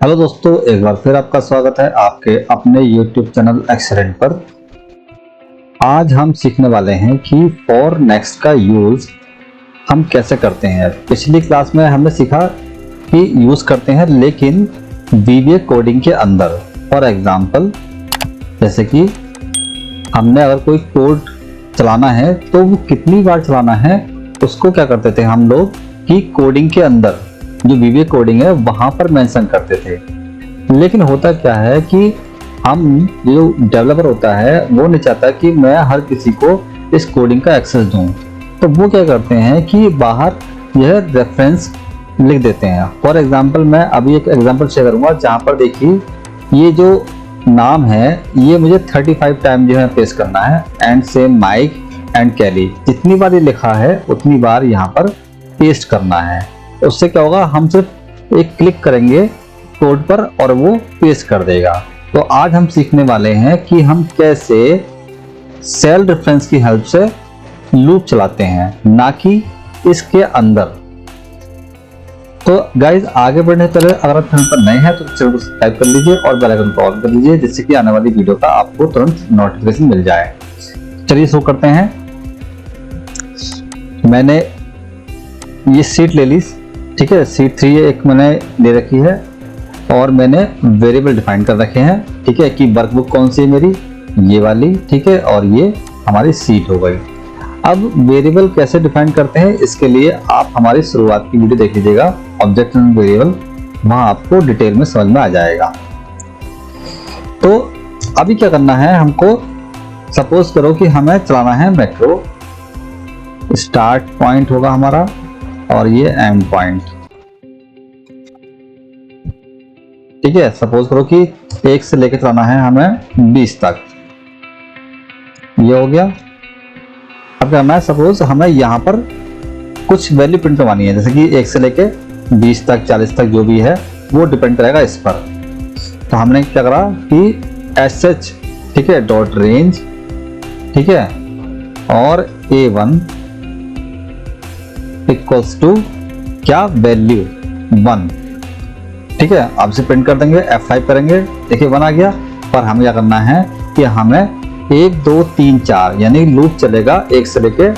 Hello दोस्तों, एक बार फिर आपका स्वागत है आपके अपने YouTube चैनल एक्सेलेंट पर। आज हम सीखने वाले हैं कि फॉर नेक्स्ट का यूज़ हम कैसे करते हैं। पिछली क्लास में हमने सीखा कि यूज़ करते हैं लेकिन VBA कोडिंग के अंदर। फॉर एग्जांपल, जैसे कि हमने अगर कोई कोड चलाना है तो वो कितनी बार चलाना है उसको क्या करते थे हम लोग कि कोडिंग के अंदर जो VBA कोडिंग है वहां पर मेंशन करते थे। लेकिन होता क्या है कि हम जो डेवलपर होता है वो नहीं चाहता कि मैं हर किसी को इस कोडिंग का एक्सेस दूं, तो वो क्या करते हैं कि बाहर यह रेफरेंस लिख देते हैं। फॉर एग्जांपल, मैं अभी एक एग्जांपल शेयर करूंगा जहां पर देखिए ये जो नाम है ये मुझे 35 टाइम जो है पेस्ट करना है, एंड सेम माइक एंड कैली। जितनी बार ये लिखा है उतनी बार यहाँ पर पेस्ट करना है। उससे क्या होगा, हम सिर्फ एक क्लिक करेंगे कोड पर और वो पेस्ट कर देगा। तो आज हम सीखने वाले हैं कि हम कैसे सेल रेफरेंस की हेल्प से लूप चलाते हैं, ना कि इसके अंदर। तो गाइज, आगे बढ़ने से पहले अगर आप चैनल पर नए हैं तो चैनल को सब्सक्राइब कर लीजिए और बेल आइकन को ऑन कर लीजिए, जिससे कि आने वाली वीडियो का आपको तुरंत नोटिफिकेशन मिल जाए। चलिए शुरू करते हैं। मैंने ये सीट ले ली, ठीक है। सीट 3 एक मैंने ले रखी है और मैंने वेरिएबल डिफाइन कर रखे हैं, ठीक है, कि वर्कबुक कौन सी है मेरी, ये वाली, ठीक है, और ये हमारी सीट हो गई। अब वेरिएबल कैसे डिफाइन करते हैं इसके लिए आप हमारी शुरुआत की वीडियो देख लीजिएगा, ऑब्जेक्ट एंड वेरिएबल, वहां आपको डिटेल में समझ में आ जाएगा। तो अभी क्या करना है हमको, सपोज करो कि हमें चलाना है मैक्रो। स्टार्ट पॉइंट होगा हमारा और ये एंड पॉइंट, ठीक है। सपोज करो कि 1 से लेकर चलाना है हमें 20 तक, ये हो गया। अब करना है, सपोज हमें यहाँ पर कुछ वैल्यू प्रिंट करवानी है, जैसे कि 1 से लेके 20 तक 40 तक जो भी है वो डिपेंड करेगा इस पर। तो हमने क्या करा कि sh, ठीक है, डॉट रेंज, ठीक है, और A1 इक्वल्स टू क्या, वैल्यू 1, ठीक है। अब से प्रिंट कर देंगे, F5 करेंगे, देखिए 1 आ गया। पर हमें क्या करना है कि हमें 1 2 3 4 यानी लूप चलेगा 1 से लेके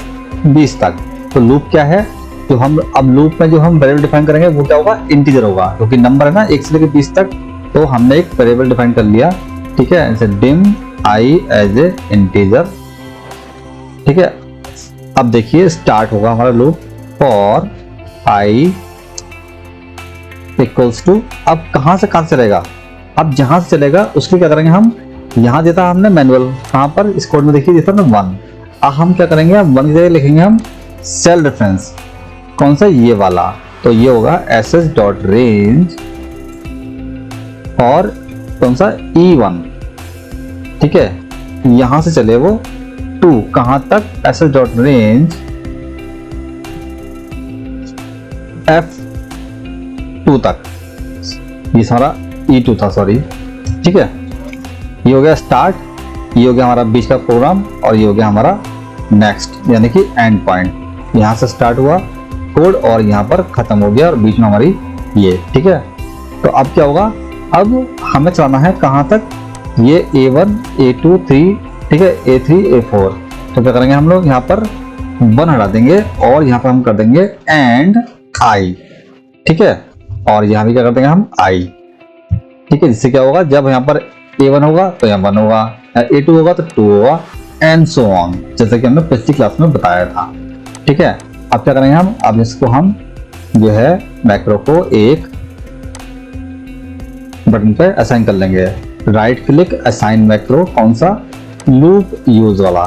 20 तक। तो लूप क्या है, जो हम अब लूप में जो हम वेरिएबल डिफाइन करेंगे वो क्या होगा, इंटीजर होगा, क्योंकि नंबर है ना 1 से लेके 20 तक। तो हमने एक वेरिएबल डिफाइन कर लिया, ठीक है, जैसे dim I as a integer, ठीक है। अब देखिए स्टार्ट होगा हमारा loop for I equals to, अब कहां से चलेगा, अब जहां से चलेगा उसके क्या करेंगे हम, यहां देता हमने मैनुअल, कहां पर इस कोड में देखिए देता ना 1। अब हम क्या करेंगे, 1 की जगह लिखेंगे हम सेल रेफरेंस, कौन सा, ये वाला। तो ये होगा sh डॉट रेंज और कौन सा, E1, ठीक है। यहां से चले वो 2, कहां तक, sh डॉट रेंज F2 तक, ये हमारा E2 था, सॉरी, ठीक है। ये हो गया स्टार्ट, ये हो गया हमारा बीच का प्रोग्राम, और ये हो गया हमारा नेक्स्ट यानी कि एंड पॉइंट। यहाँ से स्टार्ट हुआ कोड और यहाँ पर खत्म हो गया और बीच में हमारी ये, ठीक है। तो अब क्या होगा, अब हमें चलाना है कहाँ तक, ये A1 A2 3, ठीक है, A3 A4। तो क्या करेंगे हम लोग, यहाँ पर 1 हटा देंगे और यहाँ पर हम कर देंगे एंड आई, ठीक है, और यहाँ भी क्या कर देंगे हम आई, ठीक है। जिससे क्या होगा, जब यहाँ पर A1 होगा तो यहाँ 1 होगा, A2 होगा तो 2 होगा, एंड सो ऑन, जैसे कि हमने पिछली क्लास में बताया था, ठीक है। अब क्या करेंगे हम, अब इसको हम जो है मैक्रो को एक बटन पे असाइन कर लेंगे, राइट क्लिक असाइन मैक्रो, कौन सा, लूप यूज वाला,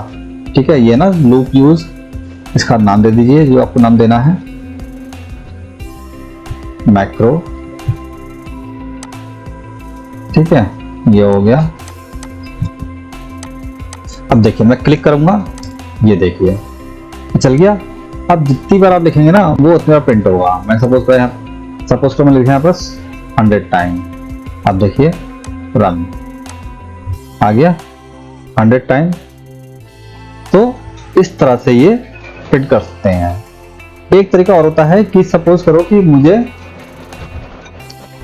ठीक है। ये ना लूप यूज, इसका नाम दे दीजिए जो आपको नाम देना है, मैक्रो, ठीक है, ये हो गया। अब देखिए मैं क्लिक करूंगा, ये देखिए चल गया। अब जितनी बार आप लिखेंगे ना वो उतनी बार प्रिंट होगा। मैं सपोज करो मैं लिखा बस 100 टाइम, अब देखिए रन आ गया 100 टाइम। तो इस तरह से ये प्रिंट कर सकते हैं। एक तरीका और होता है कि सपोज करो कि मुझे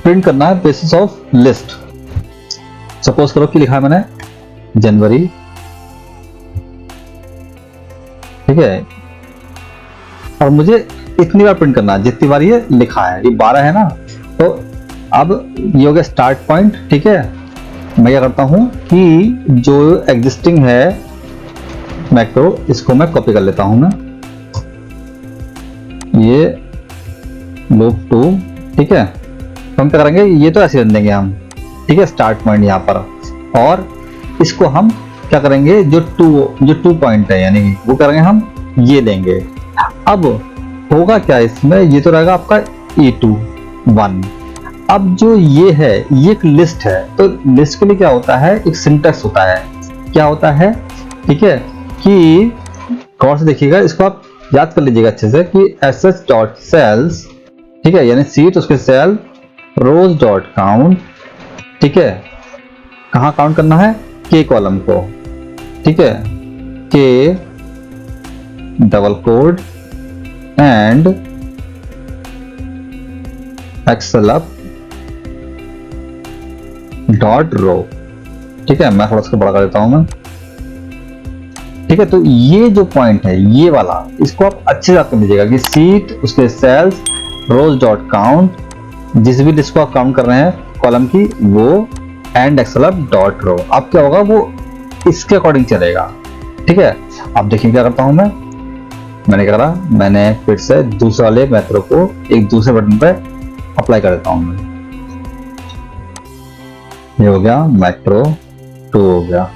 प्रिंट करना है बेसिस ऑफ लिस्ट। सपोज करो कि लिखा है मैंने जनवरी, ठीक है, और मुझे इतनी बार प्रिंट करना है जितनी बार ये लिखा है, ये 12 है ना। तो अब ये हो गया स्टार्ट पॉइंट, ठीक है। मैं क्या करता हूं कि जो एग्जिस्टिंग है मैक्रो, इसको मैं कॉपी कर लेता हूं मैं, ये लूप 2, ठीक है। तो हम क्या करेंगे, ये तो ऐसे रख देंगे हम, ठीक है, स्टार्ट पॉइंट यहाँ पर, और इसको हम क्या करेंगे, जो टू पॉइंट है यानी वो करेंगे हम ये लेंगे। अब होगा क्या इसमें, ये तो रहेगा आपका E2 1। अब जो ये है ये एक लिस्ट है, तो लिस्ट के लिए क्या होता है, एक सिंटैक्स होता है। क्या होता है, ठीक है, कि गौर से देखिएगा, इसको आप याद कर लीजिएगा अच्छे से कि sh.cells, ठीक है, यानी सीट उसके सेल, rows.count, ठीक है, कहाँ काउंट करना है, k कॉलम को, ठीक है, k डबल कोड एंड एक्सेलअप डॉट रो, ठीक है। मैं थोड़ा सा बड़ा कर देता हूं मैं, ठीक है। तो ये जो पॉइंट है ये वाला, इसको आप अच्छे से याद कर लीजिएगा कि सीट उसके सेल्स रोज डॉट काउंट, जिस भी लिस्ट को आप काउंट कर रहे हैं कॉलम की, वो एंड एक्सेलअप डॉट रो। अब क्या होगा, वो इसके अकॉर्डिंग चलेगा, ठीक है। अब देखिए क्या करता हूं मैंने क्या करा, मैंने फिर से दूसरे वाले मैक्रो को एक दूसरे बटन पे अप्लाई कर देता हूं मैं। ये हो गया मैक्रो 2 हो गया,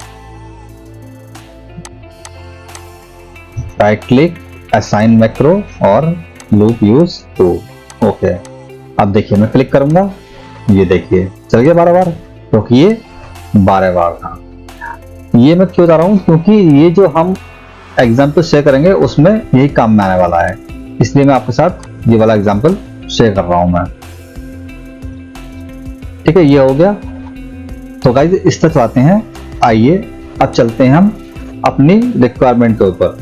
राइट क्लिक असाइन मैक्रो और लूप यूज 2, ओके। अब देखिए मैं क्लिक करूंगा, ये देखिए चल गया 12 बार, क्योंकि ये 12 बार था। ये मैं क्यों बता रहा हूं, क्योंकि ये जो हम एग्जाम्पल शेयर करेंगे उसमें यही काम में आने वाला है, इसलिए मैं आपके साथ ये वाला एग्जाम्पल शेयर कर रहा हूं मैं, ठीक है। ये हो गया। तो गाइस इस तक आते हैं, आइए अब चलते हैं हम अपनी रिक्वायरमेंट के ऊपर।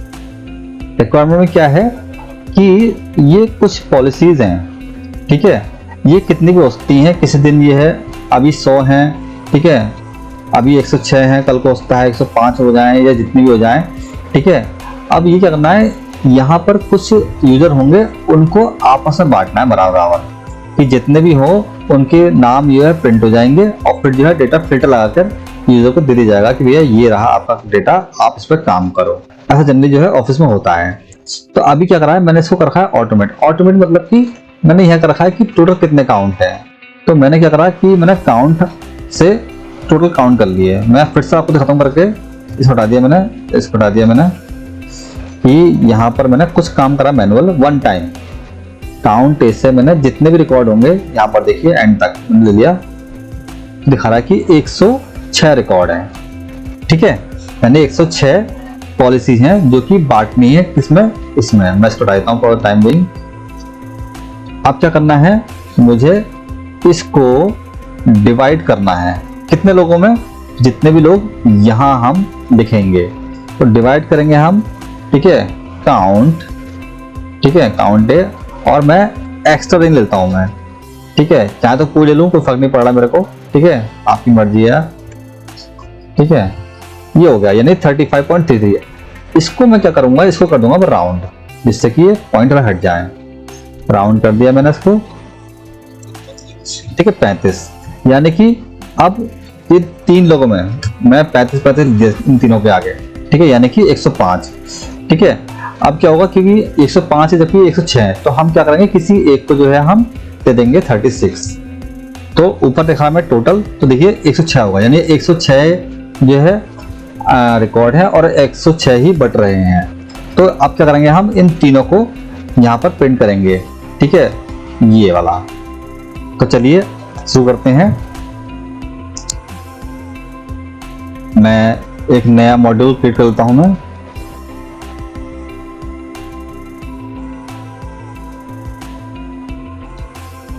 रिक्वायरमेंट में क्या है कि ये कुछ पॉलिसीज हैं, ठीक है। ये कितनी भी हो सकती हैं, किसी दिन ये है अभी 100 हैं, ठीक है, अभी 106 हैं, कल को हो सकता है 105 हो जाएं या जितनी भी हो जाएं, ठीक है। अब ये क्या करना है, यहाँ पर कुछ यूजर होंगे, उनको आपस में बांटना है बराबर बराबर, कि जितने भी हो उनके नाम ये है प्रिंट हो जाएंगे, और फिर जो है डेटा फिल्टर लगाकर यूजर को दे दिया जाएगा कि भैया ये रहा आपका डेटा, आप इस पर काम करो। ऐसा जनरली जो है ऑफिस में होता है। तो अभी क्या करा है, मैंने इसको कर रखा है ऑटोमेट। ऑटोमेट मतलब कि मैंने यह कर रखा है कि टोटल कितने काउंट है। तो मैंने क्या करा कि मैंने काउंट से टोटल काउंट कर लिए। मैं फिर से आपको खत्म करके इसको हटा दिया मैंने, इसको हटा दिया मैंने, कि यहाँ पर मैंने कुछ काम करा मैनुअल वन टाइम। काउंट ऐसे मैंने जितने भी रिकॉर्ड होंगे यहाँ पर देखिए एंड तक मैंने ले लिया, दिखा रहा है कि 106 रिकॉर्ड हैं, ठीक है। यानी 106 पॉलिसीज हैं जो कि बांटनी है किसमें, इसमें। मैं इसको हटाता हूँ फॉर टाइम बिंग। अब क्या करना है, मुझे इसको डिवाइड करना है कितने लोगों में, जितने भी लोग यहाँ हम लिखेंगे तो डिवाइड करेंगे हम, ठीक है, काउंट, ठीक है, काउंट है, और मैं एक्स्ट्रा दिन लेता हूं मैं, ठीक है, चाहे तो पूरी ले लूं, कोई फर्क नहीं पड़ रहा मेरे को, ठीक है, आपकी मर्जी है, ठीक है। ये हो गया यानी 35.33। इसको मैं क्या करूंगा, इसको कर दूंगा राउंड, जिससे कि ये पॉइंट हट जाए। राउंड कर दिया मैंने इसको, ठीक है, 35। यानी कि अब ये 3 लोगों में मैं 35 इन तीनों के आगे, ठीक है, यानी कि 105, ठीक है। अब क्या होगा, क्योंकि 105 है जबकि 106 है, तो हम क्या करेंगे, किसी एक को जो है हम दे देंगे 36। तो ऊपर देखा मैं टोटल, तो देखिए 106 होगा, यानी 106 जो है रिकॉर्ड है और 106 ही बट रहे हैं। तो अब क्या करेंगे, हम इन तीनों को यहाँ पर प्रिंट करेंगे, ठीक है, ये वाला। तो चलिए शुरू करते हैं। मैं एक नया मॉड्यूल क्रिएट कर लेता हूं मैं।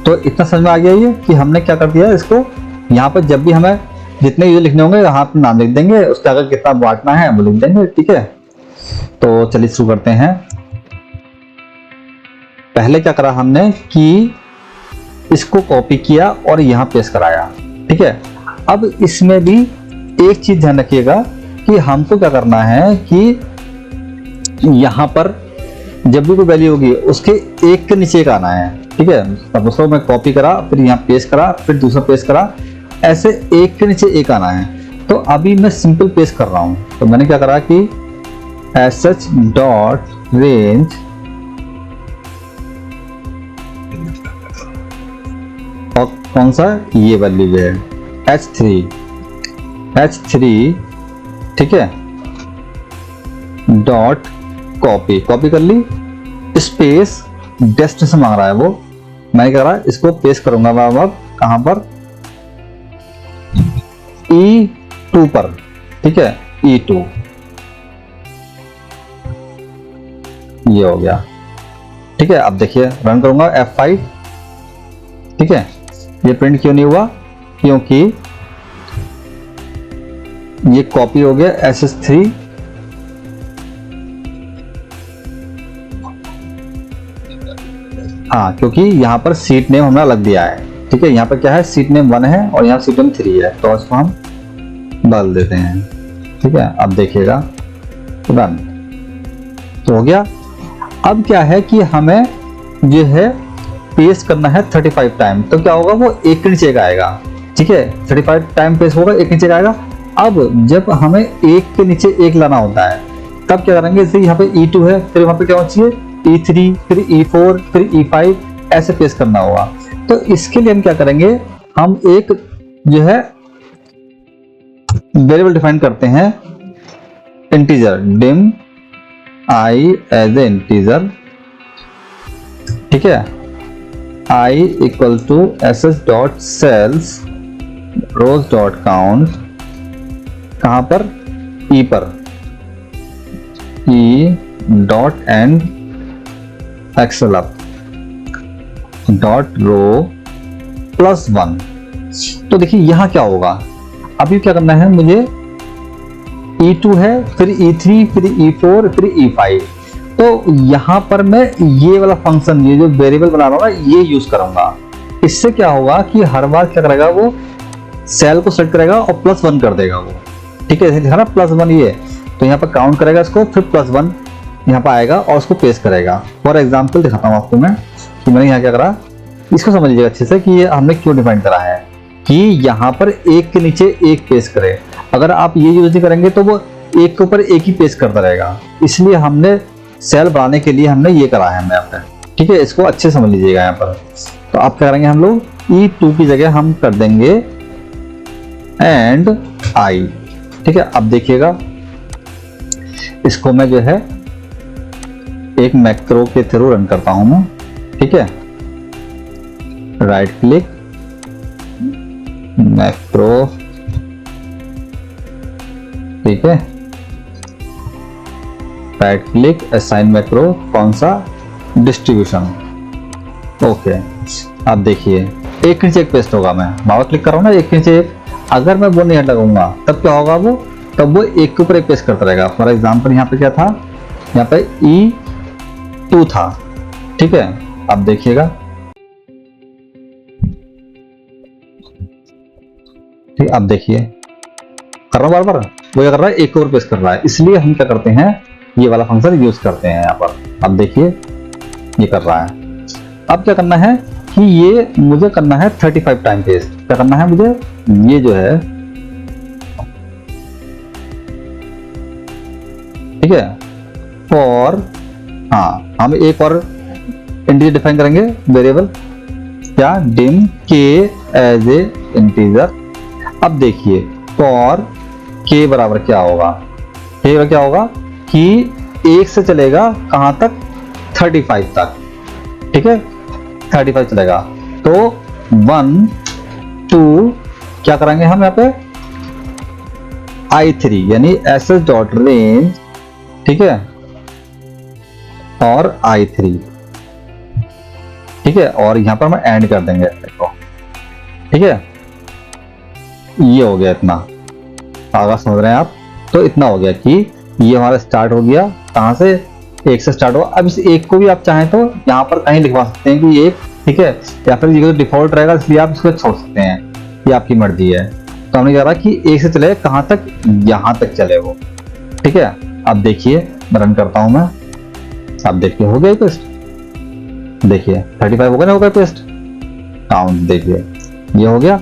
तो इतना समझ में आ गया ये कि हमने क्या कर दिया, इसको यहाँ पर जब भी हमें जितने यूजर लिखने होंगे यहाँ पर नाम लिख देंगे, उसका अगर कितना बांटना है वो लिख देंगे, ठीक है। तो चलिए शुरू करते हैं। पहले क्या करा हमने कि इसको कॉपी किया और यहाँ पेस्ट कराया। ठीक है, अब इसमें भी एक चीज ध्यान रखिएगा कि हमको क्या करना है कि यहाँ पर जब भी कोई वैल्यू होगी उसके एक के नीचे एक आना है। ठीक है, तब उसको मैं कॉपी करा, फिर यहाँ पेस्ट करा, फिर दूसरा पेस्ट करा, ऐसे एक के नीचे एक आना है। तो अभी मैं सिंपल पेस्ट कर रहा हूँ, तो मैंने क्या करा कि sh डॉट रेंज और कौन सा ये वैल्यू है h3, ठीक है, डॉट कॉपी कर ली, स्पेस डेस्टिनेशन मांग रहा है वो, मैं क्या रहा इसको पेस्ट करूंगा मैं अब कहां पर, E2 पर। ठीक है, E2 ये हो गया। ठीक है, अब देखिए रन करूंगा F5। ठीक है, ये प्रिंट क्यों नहीं हुआ, क्योंकि ये कॉपी हो गया SS3, हाँ, क्योंकि यहाँ पर सीट नेम हमने अलग दिया है। ठीक है, यहाँ पर क्या है, सीट नेम 1 है और यहाँ सीट नेम 3 है, तो इसको हम डाल देते हैं। ठीक है, अब देखिएगा रन तो हो गया। अब क्या है कि हमें जो है पेस्ट करना है 35 टाइम, तो क्या होगा वो एक के नीचे एक आएगा। ठीक है, 35 टाइम पेस्ट होगा, एक नीचे आएगा। अब जब हमें एक के नीचे एक लाना होता है तब क्या करेंगे, जैसे यहाँ पे E2 है, फिर वहां पे क्या होना चाहिए E3, फिर E4, फिर E5, ऐसे पेस्ट करना होगा। तो इसके लिए हम क्या करेंगे, हम एक जो है वेरिएबल डिफाइन करते हैं, integer dim I as a integer. ठीक है, I equal to ss dot cells rows dot count, कहां पर, E पर, E dot end excel up dot row +1। तो देखिए यहां क्या होगा, अभी क्या करना है मुझे, E2 है, फिर E3, फिर E4, फिर E5। तो यहां पर मैं ये वाला फंक्शन, ये जो वेरिएबल बना रहा हूं ये यूज करूंगा। इससे क्या होगा कि हर बार क्या करेगा, वो सेल को सेलेक्ट करेगा और +1 कर देगा वो। ठीक है, जैसे ना +1 ये, तो यहाँ पर काउंट करेगा इसको, फिर +1 यहाँ पर आएगा और उसको पेस्ट करेगा। फॉर एग्जाम्पल दिखाता हूँ आपको मैं कि मैंने यहाँ क्या करा, इसको समझ लीजिएगा अच्छे से कि ये हमने क्यों डिफाइन करा है कि यहाँ पर एक के नीचे एक पेस्ट करे। अगर आप ये यूज नहीं करेंगे तो वो एक के ऊपर एक ही पेस्ट करता रहेगा, इसलिए हमने सेल बनाने के लिए हमने ये करा है यहाँ पे। ठीक है, इसको अच्छे समझ लीजिएगा यहाँ पर। तो आप क्या करेंगे, हम लोग E2 की जगह हम कर देंगे एंड I। ठीक है, अब देखिएगा इसको मैं जो है एक मैक्रो के थ्रू रन करता हूं मैं। ठीक है, राइट क्लिक मैक्रो, ठीक है, राइट क्लिक असाइन मैक्रो, कौन सा, डिस्ट्रीब्यूशन। ओके, अब देखिए एक नीचे एक पेस्ट होगा, मैं बाबा क्लिक कर रहा हूं ना, एक नीचे एक। अगर मैं वो नहीं लगाऊंगा तब क्या होगा, वो तब वो एक के ऊपर एक पेस्ट करता रहेगा। फॉर एग्जांपल यहाँ पे क्या था, यहाँ पे E2 था। ठीक है, अब देखिएगा, ठीक, अब देखिए कर रहा हूं बार वो क्या कर रहा है, एक और पेस्ट कर रहा है। इसलिए हम क्या करते हैं, ये वाला फंक्शन यूज करते हैं यहाँ पर। अब देखिए ये कर रहा है। अब क्या करना है कि ये मुझे करना है 35 टाइम पेस्ट। क्या करना है मुझे, ये जो है, ठीक है, फॉर, हाँ, हम एक और इंटीजर डिफाइन करेंगे वेरिएबल, क्या, dim k as a integer. अब देखिए फॉर k बराबर क्या होगा, k बराबर क्या होगा कि 1 से चलेगा कहां तक, 35 तक। ठीक है, 35 चलेगा। तो 1 2 क्या करेंगे हम यहाँ पे, I3 यानी ss डॉट रेंज, ठीक है, और I3। ठीक है, और यहां पर हम एंड कर देंगे देखो। ठीक है, ये हो गया, इतना आगे समझ रहे हैं आप। तो इतना हो गया कि ये हमारा स्टार्ट हो गया, कहां से, 1 से स्टार्ट हुआ। अब इस 1 को भी आप चाहें तो यहाँ पर कहीं लिखवा सकते हैं कि ये ठीक है, या फिर ये डिफॉल्ट रहेगा इसलिए आप इसको छोड़ सकते हैं, ये आपकी मर्जी है। तो हमने कहा कि एक से चले कहाँ तक, यहाँ तक चले वो, ठीक है। अब देखिए मैं रन करता हूं मैं, अब देखिए हो गया पेस्ट, देखिए 35 हो गया ना, हो गया पेस्ट काउंट, देखिए ये हो गया।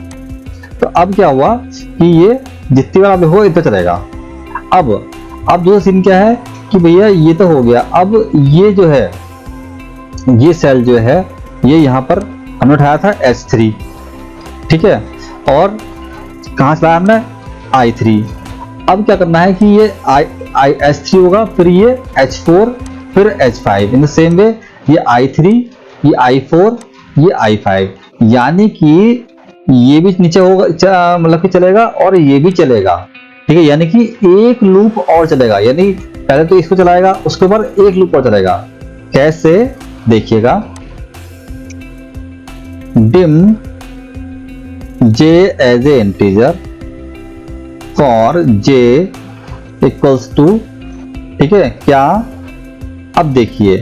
तो अब क्या हुआ कि ये जितनी बार आप देखो इतना चलेगा। अब जो सीन क्या है कि भैया ये तो हो गया, अब ये जो है ये सेल जो है ये यहाँ पर हमने उठाया था H3, ठीक है, और कहाँ से लाया हमने I3। अब क्या करना है कि ये H3 होगा, फिर ये H4, फिर H5, in the same way ये I3, ये I4, ये I5, यानी कि ये भी नीचे होगा, मतलब कि चलेगा और ये भी चलेगा, ठीक है, यानी कि एक लूप और चलेगा, यानी पहले तो इसको चलाएगा उसके बाद एक लूप और चलेगा। कैसे देखिएगा, dim j as a integer for j equals to, ठीक है क्या। अब देखिए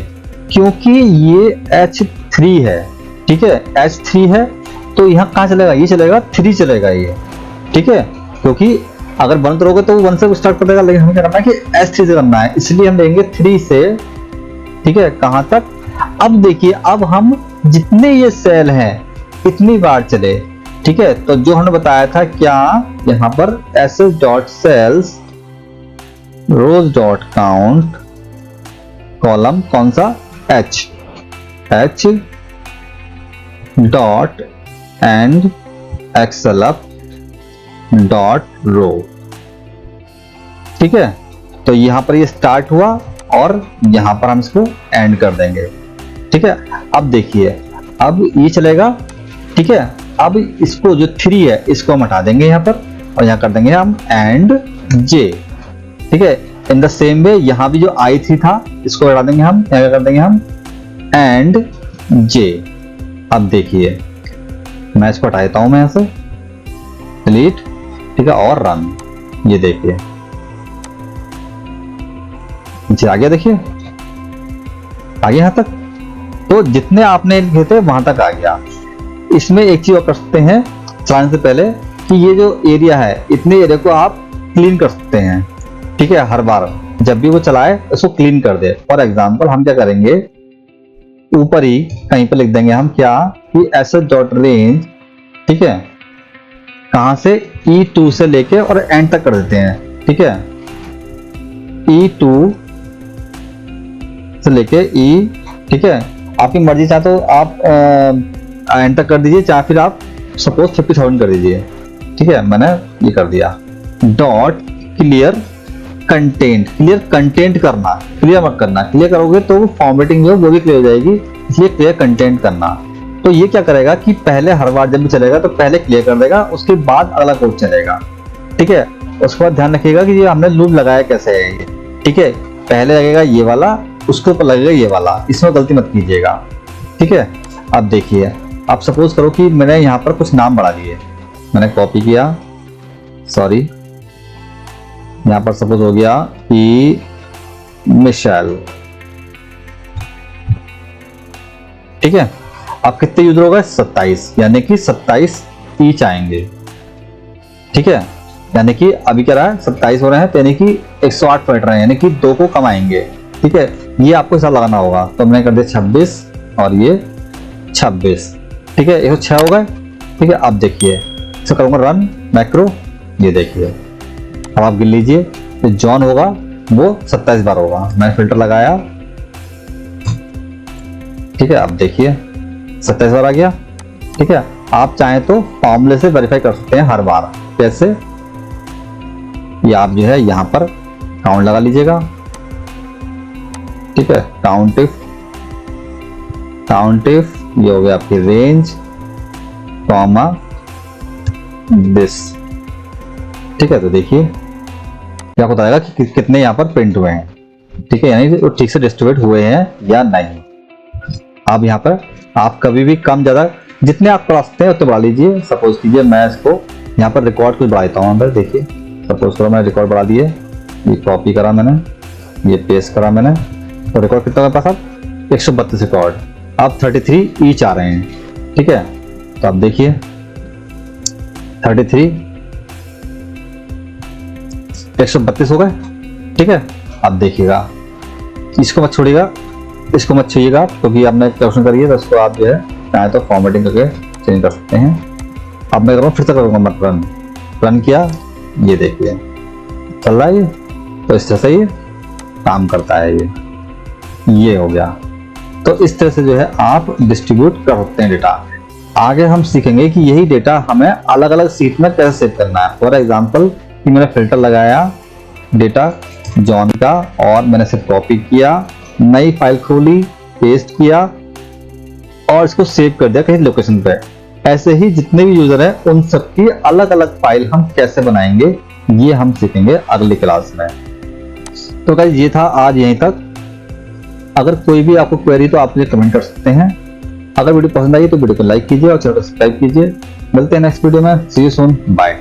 क्योंकि ये H3 है, ठीक है, H3 है तो यहाँ कहाँ चलेगा, ये चलेगा 3 चलेगा ये, ठीक है, क्योंकि अगर 1 करोगे तो वो 1 से स्टार्ट कर देगा, लेकिन हमें क्या करना है कि S3 से करना है, इसलिए हम देंगे 3 से, ठीक है, कहाँ तक। अब देखिए अब हम जितने ये सेल हैं इतनी बार चले, ठीक है, तो जो हमने बताया था क्या, यहाँ पर ss.cells rows.count कॉलम कौन सा h dot end xlf dot row, ठीक है। तो यहाँ पर ये स्टार्ट हुआ और यहाँ पर हम इसको एंड कर देंगे, ठीक है। अब देखिए अब ये चलेगा, ठीक है। अब इसको जो 3 है इसको हम हटा देंगे यहाँ पर और यहाँ कर देंगे हम एंड j, ठीक है। इन द सेम वे यहाँ भी जो I3 था इसको हटा देंगे हम, यहाँ कर देंगे हम एंड j। अब देखिए मैं इसको हटा देता हूँ, मैं यहाँ से डिलीट, ठीक है, और रन, ये देखिए नीचे आ गया, देखिए आ गया यहाँ तक। तो जितने आपने लिखे थे वहां तक आ गया। इसमें एक चीज और कर सकते हैं चलाने से पहले कि ये जो एरिया है इतने एरिया को आप क्लीन कर सकते हैं, ठीक है, हर बार जब भी वो चलाए उसको क्लीन कर दे। फॉर एग्जांपल हम क्या करेंगे, ऊपर ही कहीं पर लिख देंगे हम क्या कि ss.range, ठीक है, कहां से E2 से लेके और एंड तक कर देते हैं, ठीक है, E2 से लेके E, ठीक है, आपकी मर्जी, चाहे तो आप एंड तक कर दीजिए, चाहे फिर आप सपोज 50,000 कर दीजिए, ठीक है, मैंने ये कर दिया। Dot clear content, clear content करना, क्लियर मत करना, क्लियर करोगे तो वो फॉर्मेटिंग जो है वो भी क्लियर हो जाएगी, इसलिए क्लियर कंटेंट करना। तो ये क्या करेगा कि पहले हर बार जब भी चलेगा तो पहले क्लियर कर देगा, उसके बाद अगला कोड चलेगा, ठीक है। उसके बाद ध्यान रखिएगा कि ये हमने लूप लगाया कैसे है ये, ठीक है, पहले लगेगा ये वाला, उसके ऊपर लगेगा ये वाला, इसमें गलती मत कीजिएगा, ठीक है। अब देखिए आप सपोज करो कि मैंने यहाँ पर कुछ नाम बढ़ा दिए, मैंने कॉपी किया, सॉरी, यहाँ पर सपोज हो गया कि मिशेल, ठीक है। अब कितने यूजर होगा, 27, यानी कि 27 ईच आएंगे, ठीक है, यानी कि अभी क्या रहा है 27 हो रहे हैं, तो यानी कि 108 पॉइंट रहे हैं, यानी कि 2 को कम आएंगे, ठीक है। ये आपको हिसाब लगाना होगा, तो मैंने कर दिया 26 और ये 26, ठीक है, 106 हो गए, ठीक है। अब देखिए इसे करूंगा रन मैक्रो, ये देखिए अब आप गिन लीजिए, तो जॉन होगा वो 27 बार होगा, मैंने फिल्टर लगाया, ठीक है। अब देखिए 27 बार आ गया, ठीक है। आप चाहें तो फॉर्मूले से वेरीफाई कर सकते हैं हर बार, कैसे, ये आप जो है यहाँ पर काउंट लगा लीजिएगा, ठीक है, काउंट इफ ये हो गया आपकी रेंज कॉमा दिस, ठीक है। तो देखिए क्या बताएगा कि कितने यहाँ पर प्रिंट हुए हैं, ठीक है, यानी वो ठीक से डिस्ट्रीब्यूट हुए हैं या नहीं। अब यहाँ पर आप कभी भी कम ज्यादा जितने आप बढ़ा सकते हैं उतने बढ़ा लीजिए। सपोज कीजिए मैं इसको यहाँ पर रिकॉर्ड कुछ बढ़ाता हूँ, अंदर देखिए, सपोज करो मैंने रिकॉर्ड बढ़ा दिए, ये कॉपी करा मैंने, ये पेस्ट करा मैंने, तो रिकॉर्ड कितना मेरे पास अब 132 रिकॉर्ड, अब 33 ईच आ रहे हैं। ठीक है, तो आप देखिए 33 132 हो गए। ठीक है, अब देखिएगा इसको मत छोड़िएगा, इसको मत छूइएगा, क्योंकि आपने क्वेश्चन करिए तो उसको आप जो है चाहे तो फॉर्मेटिंग करके चेंज कर सकते हैं। अब मैं करूँगा, फिर से करूँगा मत रन किया, ये देखिए चल रहा है ये। तो इस तरह से ये काम करता है। ये हो गया। तो इस तरह से जो है आप डिस्ट्रीब्यूट कर सकते हैं डेटा। आगे हम सीखेंगे कि यही डेटा हमें अलग अलग सीट में कैसे सेव करना है। फॉर एग्जांपल कि मैंने फिल्टर लगाया डेटा जॉन का और मैंने इसे कॉपी किया, नई फाइल खोली, पेस्ट किया और इसको सेव कर दिया कहीं लोकेशन पे। ऐसे ही जितने भी यूजर हैं उन सबकी अलग अलग फाइल हम कैसे बनाएंगे, ये हम सीखेंगे अगली क्लास में। तो गाइस ये था आज यहीं तक। अगर कोई भी आपको क्वेरी तो आप मुझे कमेंट कर सकते हैं। अगर वीडियो पसंद आई तो वीडियो को लाइक कीजिए और चैनल को सब्सक्राइब कीजिए। मिलते हैं नेक्स्ट वीडियो में। सी यू सून, बाय।